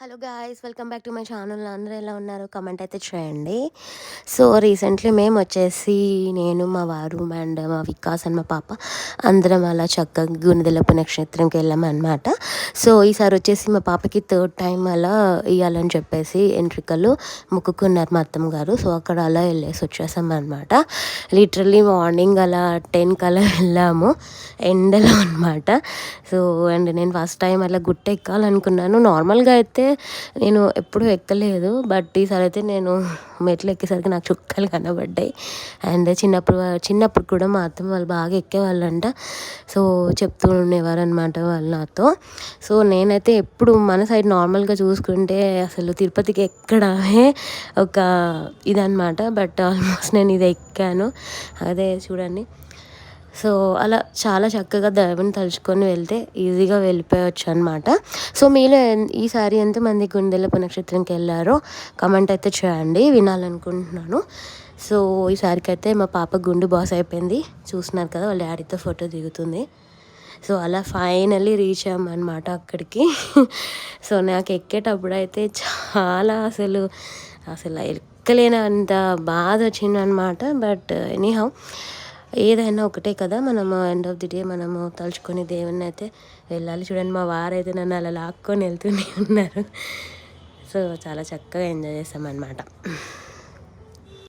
Hello guys, welcome back to my channel. అందరూ ఎలా ఉన్నారు? కమెంట్ అయితే చేయండి. సో రీసెంట్లీ మేము వచ్చేసి నేను మా వారు అండ్ మా వికాస్ అండ్ మా పాప అందరం అలా చక్కగా గుణదలపు నక్షత్రంకి వెళ్ళామన్నమాట. సో ఈసారి వచ్చేసి మా పాపకి థర్డ్ టైం అలా ఇవ్వాలని చెప్పేసి ఎంట్రికలు మొక్కుకున్నారు మా అత్తమ్మ గారు. సో అక్కడ అలా వెళ్ళేసి వచ్చేసాం అనమాట. లిటరల్లీ మార్నింగ్ అలా 10 కల్లా వెళ్ళాము, ఎండలో అనమాట. సో అండ్ నేను ఫస్ట్ టైం అలా గుట్ట ఎక్కాలనుకున్నాను. నార్మల్గా అయితే నేను ఎప్పుడూ ఎక్కలేదు, బట్ ఈసారి అయితే నేను మెట్లు ఎక్కేసరికి నాకు చుక్కలు కనబడ్డాయి. అండ్ చిన్నప్పుడు కూడా మా అత్తమ్మ వాళ్ళు బాగా ఎక్కేవాళ్ళంట. సో చెప్తూ ఉండేవారు అనమాట వాళ్ళు నాతో. సో నేనైతే ఎప్పుడు మన సైడ్ నార్మల్గా చూసుకుంటే అసలు తిరుపతికి ఎక్కడమే ఒక ఇదనమాట. బట్ ఆల్మోస్ట్ నేను ఇది ఎక్కాను. అదే చూడండి. సో అలా చాలా చక్కగా దేవుని తలుచుకొని వెళ్తే ఈజీగా వెళ్ళిపోయవచ్చు అనమాట. సో మీలో ఈసారి ఎంతమంది గుండెలపు నక్షత్రంకి వెళ్ళారో కమెంట్ అయితే చేయండి, వినాలనుకుంటున్నాను. సో ఈసారికి అయితే మా పాప గుండు బాస్ అయిపోయింది. చూస్తున్నారు కదా, వాళ్ళ డాడీతో ఫోటో దిగుతుంది. సో అలా ఫైనల్లీ రీచ్ అయ్యామన్నమాట అక్కడికి. సో నాకు ఎక్కేటప్పుడు అయితే చాలా అసలు ఎక్కలేనంత బాధ వచ్చిందనమాట. బట్ ఎనీహౌ ఏదైనా ఒకటే కదా, మనము ఎండ్ ఆఫ్ ది డే మనము తలుచుకొని దేవుని అయితే వెళ్ళాలి. చూడండి, మా వారైతే నన్ను అలా లాక్కొని వెళ్తూనే ఉన్నారు. సో చాలా చక్కగా ఎంజాయ్ చేస్తామన్నమాట.